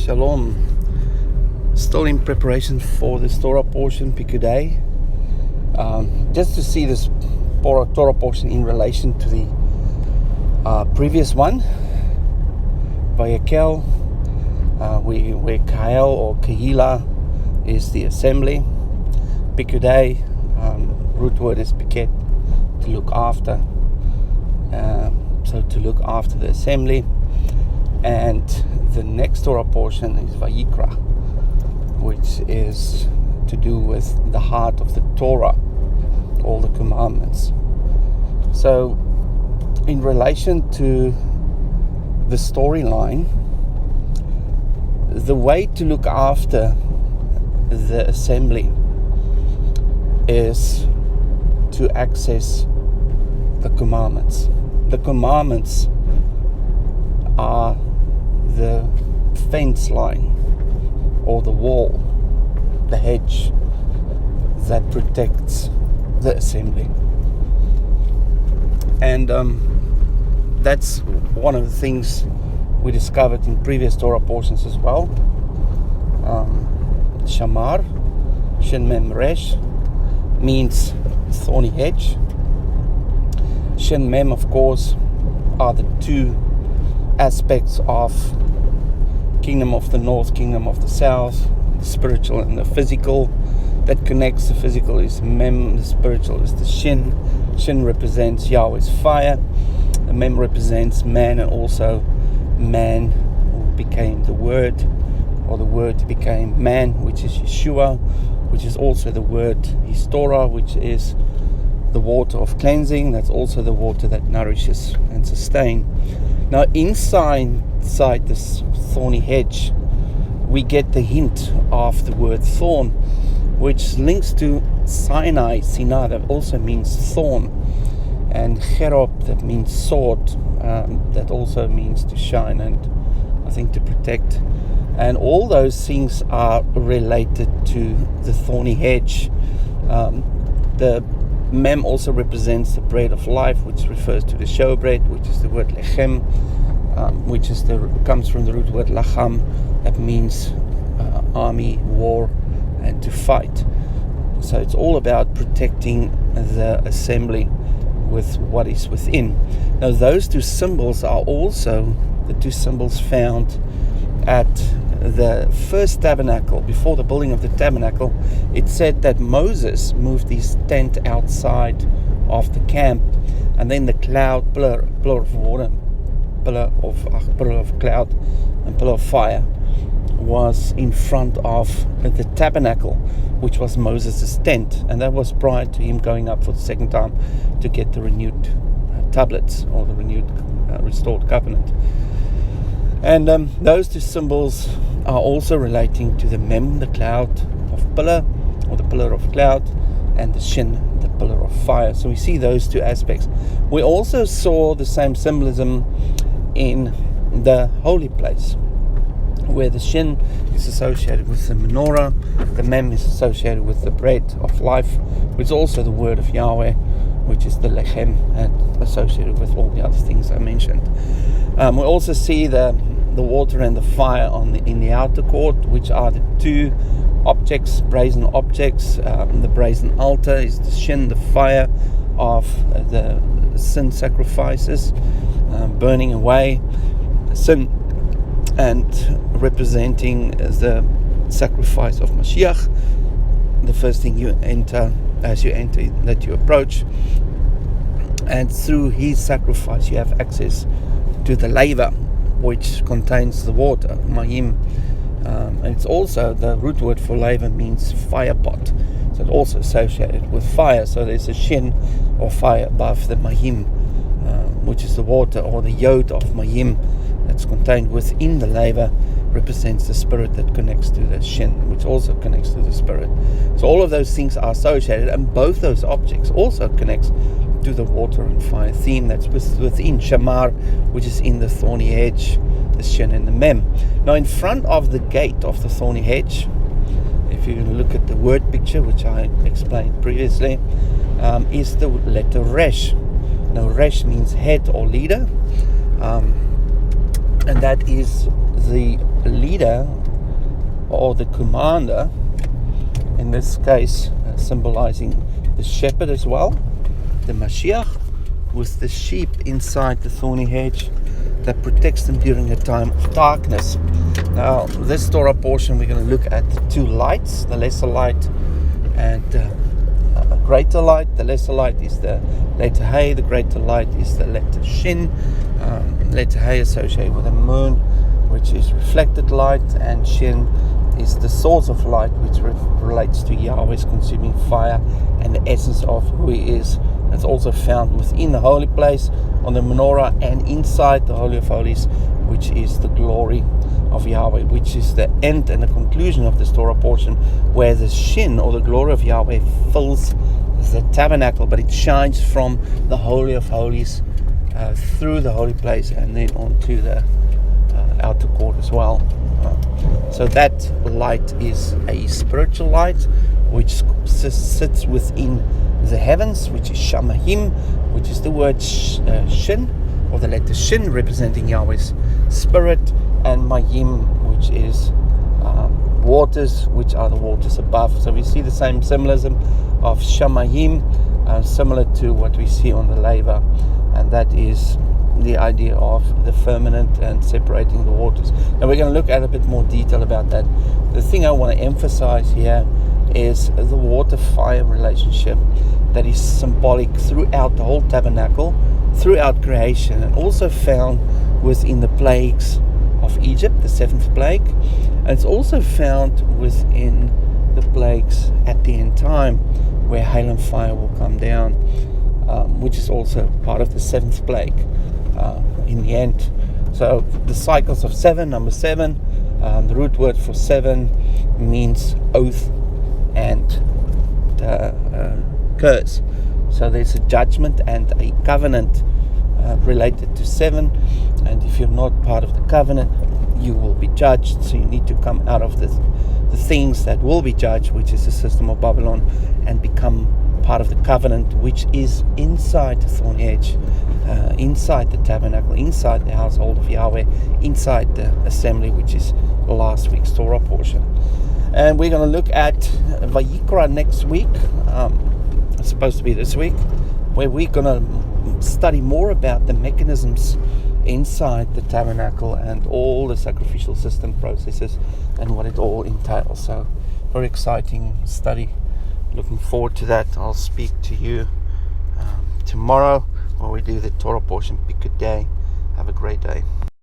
Shalom. Still in preparation for this Torah portion, Pikudei. Just to see this Torah portion in relation to the previous one, Vayakel, where Kael or Kehila is the assembly. Pikudei, root word is piket, to look after. So to look after the assembly. And the next Torah portion is Vayikra, which is to do with the heart of the Torah, all the commandments. So in relation to the storyline, the way to look after the assembly is to access the commandments. The commandments are the fence line or the wall, the hedge that protects the assembly. And that's one of the things we discovered in previous Torah portions as well. Shamar, Shin Mem Resh, means thorny hedge. Shin Mem, of course, are the two aspects of kingdom of the north, kingdom of the south, the spiritual and the physical. That connects. The physical is Mem, the spiritual is the Shin. Shin represents Yahweh's fire. The Mem represents man, and also man who became the Word, or the Word became man, which is Yeshua, which is also the Word, His Torah, which is the water of cleansing. That's also the water that nourishes and sustains. Now inside this thorny hedge, we get the hint of the word thorn, which links to Sinai, that also means thorn, and Cherob, that means sword, that also means to shine and I think to protect. And all those things are related to the thorny hedge. The Mem also represents the bread of life, which refers to the showbread, which is the word lechem, which comes from the root word lacham, that means army, war, and to fight. So it's all about protecting the assembly with what is within. Now those two symbols are also the two symbols found at the first tabernacle. Before the building of the tabernacle, it said that Moses moved his tent outside of the camp, and then the cloud, pillar of water, pillar of cloud, and pillar of fire was in front of the tabernacle, which was Moses' tent, and that was prior to him going up for the second time to get the renewed tablets, or the renewed restored covenant. And those two symbols are also relating to the Mem, the cloud of pillar, or the pillar of cloud, and the Shin, the pillar of fire. So we see those two aspects. We also saw the same symbolism in the holy place, where the Shin is associated with the menorah, the Mem is associated with the bread of life, which is also the word of Yahweh, which is the lechem, and associated with all the other things I mentioned. We also see the water and the fire in the outer court, which are the two objects, brazen objects. The brazen altar is the Shin, the fire of the sin sacrifices, burning away sin, and representing the sacrifice of Mashiach. The first thing you enter, as you enter, that you approach, and through his sacrifice you have access to the laver, which contains the water, mahim. And it's also, the root word for laver means fire pot, so it's also associated with fire. So there's a shin or fire above the mahim, which is the water, or the yod of mahim that's contained within the laver, represents the spirit that connects to the shin, which also connects to the spirit. So all of those things are associated, and both those objects also connects to the water and fire theme that's within Shamar, which is in the thorny hedge, the Shin and the Mem. Now in front of the gate of the thorny hedge, if you look at the word picture, which I explained previously, is the letter Resh. Now Resh means head or leader, and that is the leader or the commander, in this case symbolizing the shepherd as well, the Mashiach, with the sheep inside the thorny hedge that protects them during a time of darkness. Now, this Torah portion, we're going to look at 2 lights, the lesser light and a greater light. The lesser light is the letter Hey, the greater light is the letter Shin. Letter Hey associated with the moon, which is reflected light, and Shin is the source of light, which relates to Yahweh's consuming fire and the essence of who He is. It's also found within the holy place on the menorah and inside the Holy of Holies, which is the glory of Yahweh, which is the end and the conclusion of this Torah portion, where the Shin, or the glory of Yahweh, fills the tabernacle, but it shines from the Holy of Holies through the holy place and then onto the outer court as well. So that light is a spiritual light which sits within the heavens, which is Shamayim, which is the word Shin, or the letter Shin, representing Yahweh's spirit, and Mayim, which is waters, which are the waters above. So we see the same symbolism of Shamayim, similar to what we see on the laver, and that is the idea of the firmament and separating the waters. Now we're going to look at a bit more detail about that. The thing I want to emphasize here is the water-fire relationship that is symbolic throughout the whole tabernacle, throughout creation, and also found within the plagues of Egypt, the 7th plague, and it's also found within the plagues at the end time, where hail and fire will come down, which is also part of the 7th plague in the end. So the cycles of 7, number 7, the root word for 7 means oath and curse. So there's a judgment and a covenant related to 7, and if you're not part of the covenant, you will be judged. So you need to come out of the things that will be judged, which is the system of Babylon, and become part of the covenant, which is inside the thorn hedge, inside the tabernacle, inside the household of Yahweh, inside the assembly, which is last week's Torah portion. And we're going to look at Vayikra next week. It's supposed to be this week, where we're going to study more about the mechanisms inside the tabernacle and all the sacrificial system processes and what it all entails. So very exciting study. Looking forward to that. I'll speak to you tomorrow when we do the Torah portion. Pick a day. Have a great day.